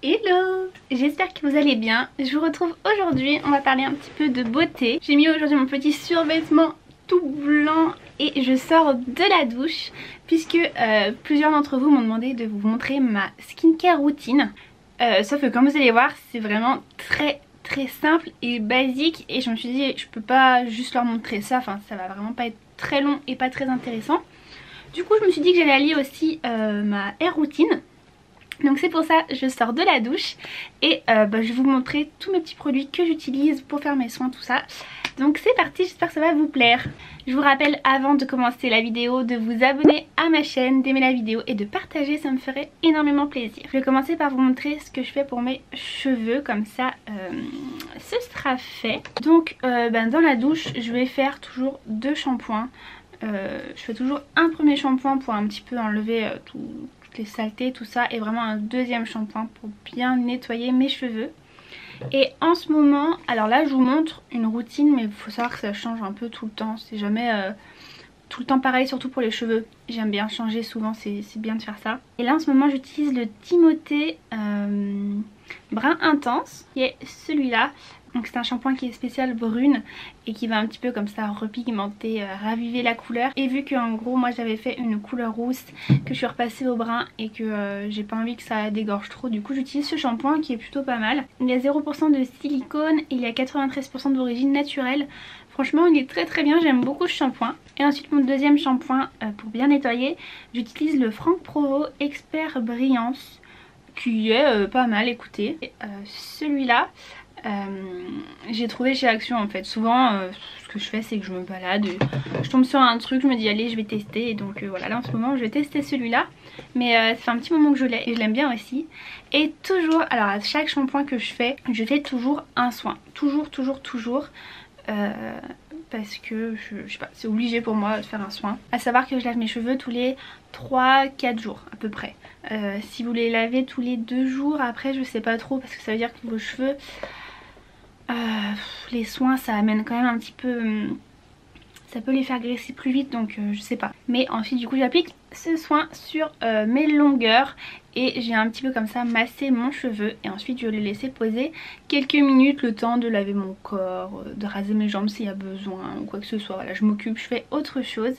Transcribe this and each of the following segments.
Hello, j'espère que vous allez bien. Je vous retrouve aujourd'hui, on va parler un petit peu de beauté. J'ai mis aujourd'hui mon petit survêtement tout blanc et je sors de la douche puisque plusieurs d'entre vous m'ont demandé de vous montrer ma skincare routine. Sauf que comme vous allez voir, c'est vraiment très simple et basique et je me suis dit je peux pas juste leur montrer ça, enfin ça va vraiment pas être très long et pas très intéressant. Du coup je me suis dit que j'allais allier aussi ma hair routine. Donc c'est pour ça je sors de la douche et je vais vous montrer tous mes petits produits que j'utilise pour faire mes soins, tout ça. Donc c'est parti, j'espère que ça va vous plaire. Je vous rappelle avant de commencer la vidéo de vous abonner à ma chaîne, d'aimer la vidéo et de partager, ça me ferait énormément plaisir. Je vais commencer par vous montrer ce que je fais pour mes cheveux, comme ça ce sera fait. Donc dans la douche je vais faire toujours deux shampoings. Je fais toujours un premier shampoing pour un petit peu enlever toutes les saletés, tout ça, et vraiment un deuxième shampoing pour bien nettoyer mes cheveux. Et en ce moment, alors là je vous montre une routine, mais il faut savoir que ça change un peu tout le temps, c'est jamais tout le temps pareil, surtout pour les cheveux. J'aime bien changer souvent, c'est bien de faire ça. Et là en ce moment j'utilise le Timothée brun intense, qui est celui-là. Donc c'est un shampoing qui est spécial brune et qui va un petit peu comme ça repigmenter, raviver la couleur. Et vu qu'en gros moi j'avais fait une couleur rousse, que je suis repassée au brun et que j'ai pas envie que ça dégorge trop, du coup j'utilise ce shampoing qui est plutôt pas mal. Il y a 0% de silicone et il y a 93% d'origine naturelle. Franchement il est très bien, j'aime beaucoup ce shampoing. Et ensuite mon deuxième shampoing pour bien nettoyer, j'utilise le Franck Provo Expert Brillance qui est pas mal, écoutez. Celui-là j'ai trouvé chez Action en fait. Souvent ce que je fais c'est que je me balade, je tombe sur un truc, je me dis allez je vais tester, et donc voilà, là en ce moment je vais tester celui-là. Mais ça fait un petit moment que je l'ai et je l'aime bien aussi. Et toujours, alors à chaque shampoing que je fais toujours un soin, toujours parce que je sais pas, c'est obligé pour moi de faire un soin. À savoir que je lave mes cheveux tous les 3-4 jours à peu près. Si vous les lavez tous les 2 jours, après je sais pas trop, parce que ça veut dire que vos cheveux, les soins ça amène quand même un petit peu, ça peut les faire graisser plus vite, donc je sais pas. Mais ensuite du coup j'applique ce soin sur mes longueurs et j'ai un petit peu comme ça massé mon cheveu. Et ensuite je vais le laisser poser quelques minutes, le temps de laver mon corps, de raser mes jambes s'il y a besoin ou quoi que ce soit. Voilà, je m'occupe, je fais autre chose.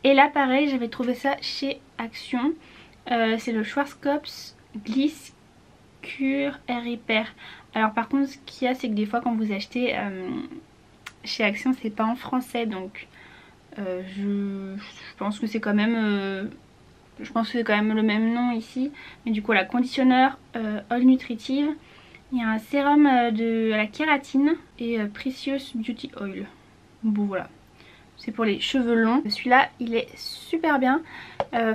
Et là pareil, j'avais trouvé ça chez Action. C'est le Schwarzkopf Gliss Cure Air Repair. Alors par contre ce qu'il y a c'est que des fois quand vous achetez chez Action c'est pas en français, donc je pense que c'est quand même le même nom ici. Mais du coup la conditionneur All Nutritive, il y a un sérum de la kératine et Precious Beauty Oil. Bon voilà, c'est pour les cheveux longs. Celui-là il est super bien,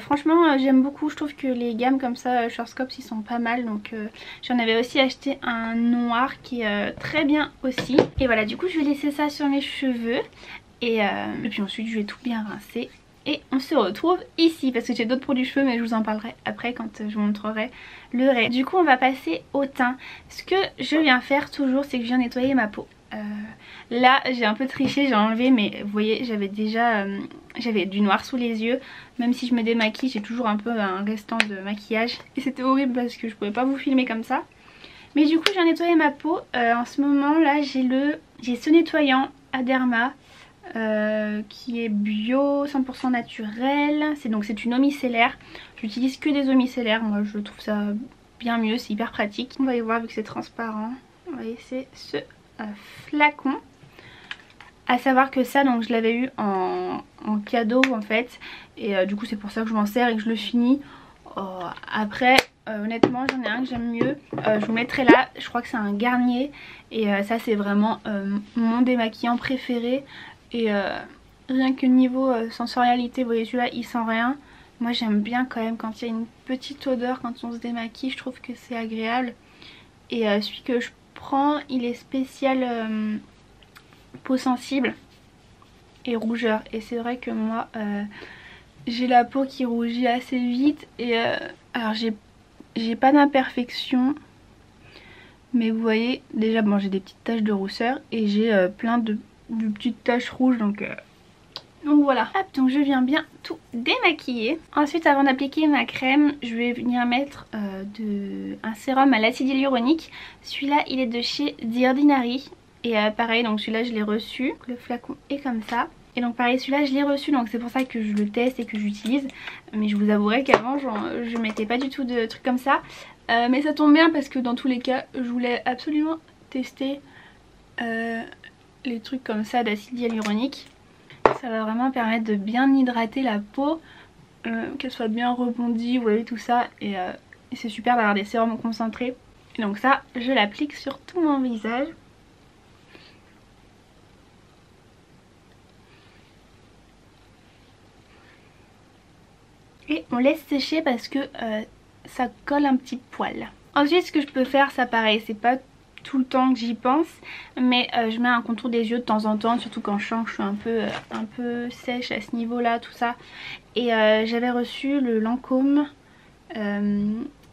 franchement j'aime beaucoup. Je trouve que les gammes comme ça Schwarzkopf ils sont pas mal, donc j'en avais aussi acheté un noir qui est très bien aussi. Et voilà, du coup je vais laisser ça sur mes cheveux et puis ensuite je vais tout bien rincer. Et on se retrouve ici parce que j'ai d'autres produits cheveux, mais je vous en parlerai après quand je vous montrerai le reste. Du coup on va passer au teint. Ce que je viens faire toujours c'est que je viens nettoyer ma peau. Là j'ai un peu triché, j'ai enlevé, mais vous voyez j'avais déjà j'avais du noir sous les yeux. Même si je me démaquille j'ai toujours un peu un restant de maquillage et c'était horrible parce que je pouvais pas vous filmer comme ça. Mais du coup je viens nettoyer ma peau. En ce moment là j'ai ce nettoyant Aderma qui est bio, 100% naturel. C'est une eau micellaire. J'utilise que des eaux micellaires, moi je trouve ça bien mieux, c'est hyper pratique. On va y voir vu que c'est transparent. Vous voyez, c'est ce flacon. À savoir que ça donc je l'avais eu en cadeau en fait, et du coup c'est pour ça que je m'en sers et que je le finis. Après honnêtement j'en ai un que j'aime mieux, je vous mettrai là, je crois que c'est un Garnier, et ça c'est vraiment mon démaquillant préféré. Et rien que niveau sensorialité, vous voyez celui-là il sent rien. Moi j'aime bien quand même quand il y a une petite odeur quand on se démaquille, je trouve que c'est agréable. Et celui que je prends il est spécial peau sensible et rougeur. Et c'est vrai que moi j'ai la peau qui rougit assez vite. Et alors j'ai pas d'imperfection, mais vous voyez déjà bon j'ai des petites taches de rousseur et j'ai plein de petites taches rouges, donc Donc voilà, hop, donc je viens bien tout démaquiller. Ensuite, avant d'appliquer ma crème, je vais venir mettre un sérum à l'acide hyaluronique. Celui-là, il est de chez The Ordinary. Et pareil, donc celui-là, je l'ai reçu. Le flacon est comme ça. Et donc pareil, celui-là, je l'ai reçu, donc c'est pour ça que je le teste et que j'utilise. Mais je vous avouerai qu'avant, je mettais pas du tout de trucs comme ça. Mais ça tombe bien parce que dans tous les cas, je voulais absolument tester les trucs comme ça d'acide hyaluronique. Ça va vraiment permettre de bien hydrater la peau, qu'elle soit bien rebondie, vous voyez tout ça. Et c'est super d'avoir des sérums concentrés. Et donc ça, je l'applique sur tout mon visage. Et on laisse sécher parce que ça colle un petit poil. Ensuite, ce que je peux faire, ça pareil, c'est pas tout le temps que j'y pense, mais je mets un contour des yeux de temps en temps, surtout quand je sens que je suis un peu sèche à ce niveau là, tout ça. Et j'avais reçu le Lancôme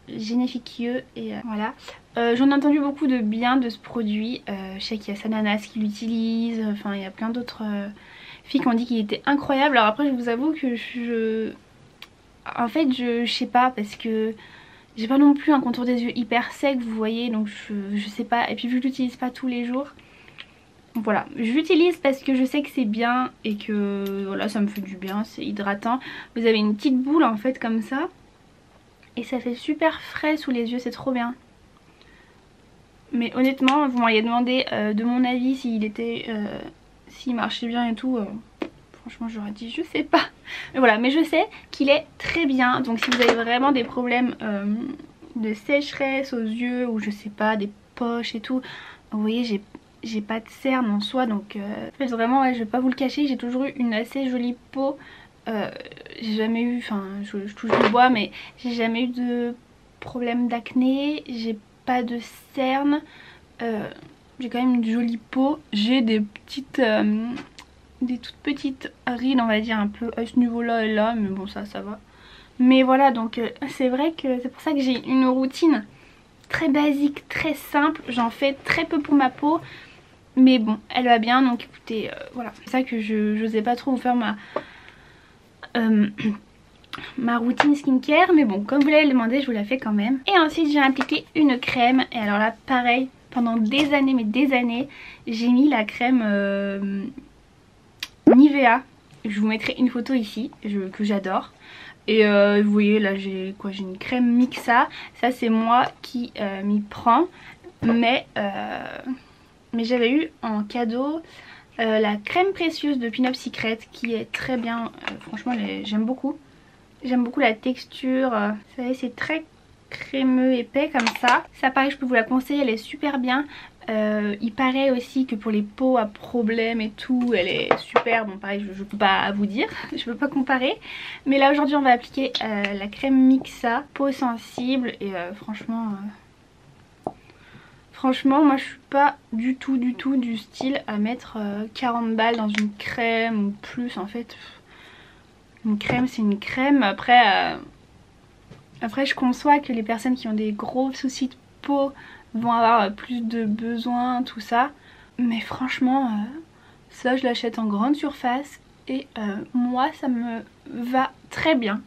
Génifique Yeux et voilà. J'en ai entendu beaucoup de bien de ce produit. Je sais qu'il y a Sananas qui l'utilise, enfin il y a plein d'autres filles qui ont dit qu'il était incroyable. Alors après, je vous avoue que en fait je sais pas, parce que j'ai pas non plus un contour des yeux hyper sec, vous voyez, donc je sais pas. Et puis vu que je l'utilise pas tous les jours, donc voilà, je l'utilise parce que je sais que c'est bien et que voilà, ça me fait du bien, c'est hydratant. Vous avez une petite boule en fait comme ça et ça fait super frais sous les yeux, c'est trop bien. Mais honnêtement, vous m'auriez demandé de mon avis s'il marchait bien et tout. Franchement, j'aurais dit je sais pas. Mais voilà, mais je sais qu'il est très bien. Donc si vous avez vraiment des problèmes de sécheresse aux yeux ou je sais pas, des poches et tout, vous voyez, j'ai pas de cerne en soi. Donc vraiment, ouais, je vais pas vous le cacher, j'ai toujours eu une assez jolie peau. J'ai jamais eu, enfin je touche du bois, mais j'ai jamais eu de problème d'acné. J'ai pas de cernes. J'ai quand même une jolie peau. J'ai des toutes petites rides, on va dire, un peu à ce niveau là et là, mais bon, ça va. Mais voilà, donc c'est vrai que c'est pour ça que j'ai une routine très basique, très simple. J'en fais très peu pour ma peau, mais bon, elle va bien, donc écoutez, voilà. C'est ça que je n'osais pas trop vous faire ma routine skincare, mais bon, comme vous l'avez demandé, je vous la fais quand même. Et ensuite, j'ai appliqué une crème, et alors là, pareil, pendant des années, mais des années, j'ai mis la crème Nivea. Je vous mettrai une photo ici que j'adore. Et vous voyez là, j'ai une crème Mixa. Ça c'est moi qui m'y prends. Mais j'avais eu en cadeau la crème précieuse de Pin Up Secret qui est très bien. Franchement j'aime beaucoup. J'aime beaucoup la texture. Vous savez, c'est très crémeux épais comme ça. Ça pareil, je peux vous la conseiller, elle est super bien. Il paraît aussi que pour les peaux à problème et tout, elle est super. Bon pareil, je peux pas vous dire, je peux pas comparer. Mais là aujourd'hui on va appliquer la crème Mixa peau sensible. Et franchement moi je suis pas du tout du style à mettre 40 balles dans une crème ou plus. En fait une crème c'est une crème. Après je conçois que les personnes qui ont des gros soucis de peau vont avoir plus de besoins, tout ça. Mais franchement, ça je l'achète en grande surface et moi ça me va très bien.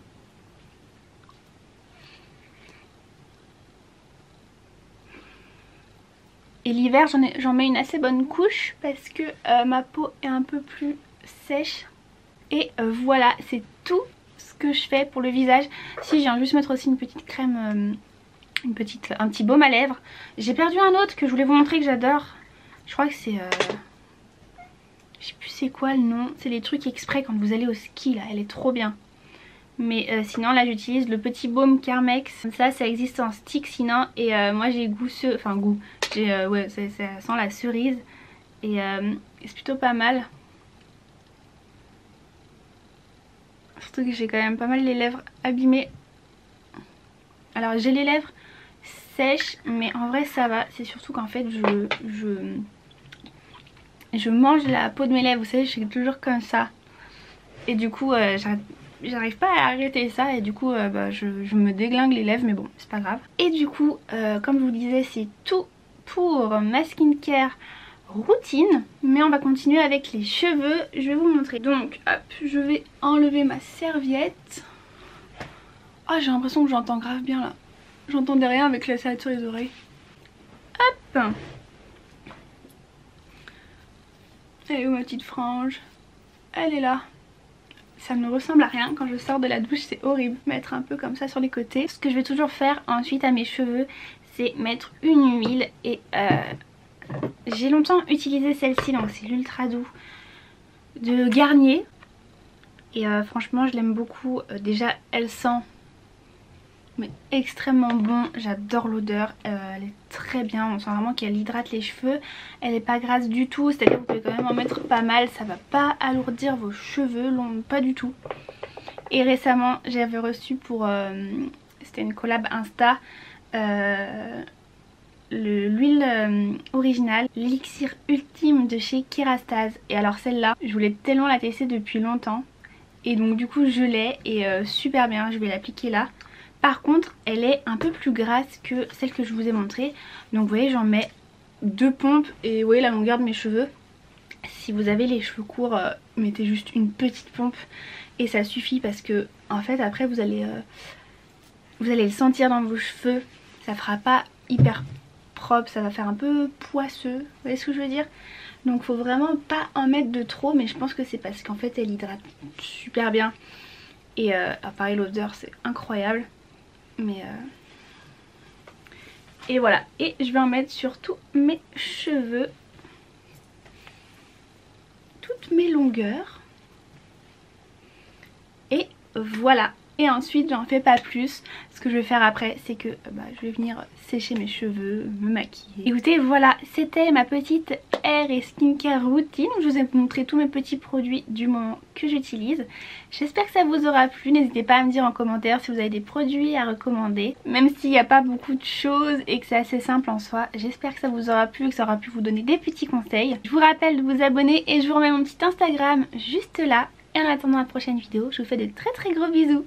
Et l'hiver j'en mets une assez bonne couche parce que ma peau est un peu plus sèche. Et voilà, c'est tout ce que je fais pour le visage. Si, je viens juste mettre aussi une petite crème... un petit baume à lèvres. J'ai perdu un autre que je voulais vous montrer que j'adore. Je crois que c'est... je sais plus c'est quoi le nom. C'est les trucs exprès quand vous allez au ski là. Elle est trop bien. Mais sinon là j'utilise le petit baume Carmex. Ça existe en stick sinon. Et moi j'ai goût... Enfin goût. Ouais, ça sent la cerise. Et c'est plutôt pas mal. Surtout que j'ai quand même pas mal les lèvres abîmées. Alors j'ai les lèvres sèches, mais en vrai ça va. C'est surtout qu'en fait je mange la peau de mes lèvres. Vous savez, je suis toujours comme ça. Et du coup j'arrive pas à arrêter ça. Et du coup je me déglingue les lèvres. Mais bon, c'est pas grave. Et du coup comme je vous disais, c'est tout pour ma skincare routine. Mais on va continuer avec les cheveux. Je vais vous montrer. Donc hop, je vais enlever ma serviette. Ah, j'ai l'impression que j'entends grave bien là. J'entendais rien avec la salade sur les oreilles. Hop. Elle est où ma petite frange? Elle est là. Ça ne ressemble à rien quand je sors de la douche, c'est horrible. Mettre un peu comme ça sur les côtés. Ce que je vais toujours faire ensuite à mes cheveux, c'est mettre une huile. Et j'ai longtemps utilisé celle-ci, donc c'est l'Ultra Doux de Garnier. Et franchement je l'aime beaucoup. Déjà elle sent mais extrêmement bon, j'adore l'odeur, elle est très bien, on sent vraiment qu'elle hydrate les cheveux, elle n'est pas grasse du tout, c'est à dire que vous pouvez quand même en mettre pas mal, ça va pas alourdir vos cheveux, pas du tout. Et récemment j'avais reçu pour, c'était une collab Insta, l'huile originale, l'élixir ultime de chez Kerastase. Et alors celle-là, je voulais tellement la tester depuis longtemps, et donc du coup je l'ai et super bien, je vais l'appliquer là. Par contre elle est un peu plus grasse que celle que je vous ai montrée. Donc vous voyez j'en mets 2 pompes et vous voyez la longueur de mes cheveux. Si vous avez les cheveux courts, mettez juste une petite pompe et ça suffit, parce que en fait après vous allez le sentir dans vos cheveux. Ça fera pas hyper propre, ça va faire un peu poisseux, vous voyez ce que je veux dire. Donc faut vraiment pas en mettre de trop, mais je pense que c'est parce qu'en fait elle hydrate super bien. Et pareil l'odeur c'est incroyable. Mais et voilà, et je vais en mettre sur tous mes cheveux, toutes mes longueurs. Et voilà. Et ensuite j'en fais pas plus. Ce que je vais faire après c'est que je vais venir sécher mes cheveux, me maquiller. Écoutez voilà, c'était ma petite hair et skincare routine. Je vous ai montré tous mes petits produits du moment que j'utilise. J'espère que ça vous aura plu. N'hésitez pas à me dire en commentaire si vous avez des produits à recommander. Même s'il n'y a pas beaucoup de choses et que c'est assez simple en soi, j'espère que ça vous aura plu et que ça aura pu vous donner des petits conseils. Je vous rappelle de vous abonner et je vous remets mon petit Instagram juste là. Et en attendant la prochaine vidéo, je vous fais de très gros bisous.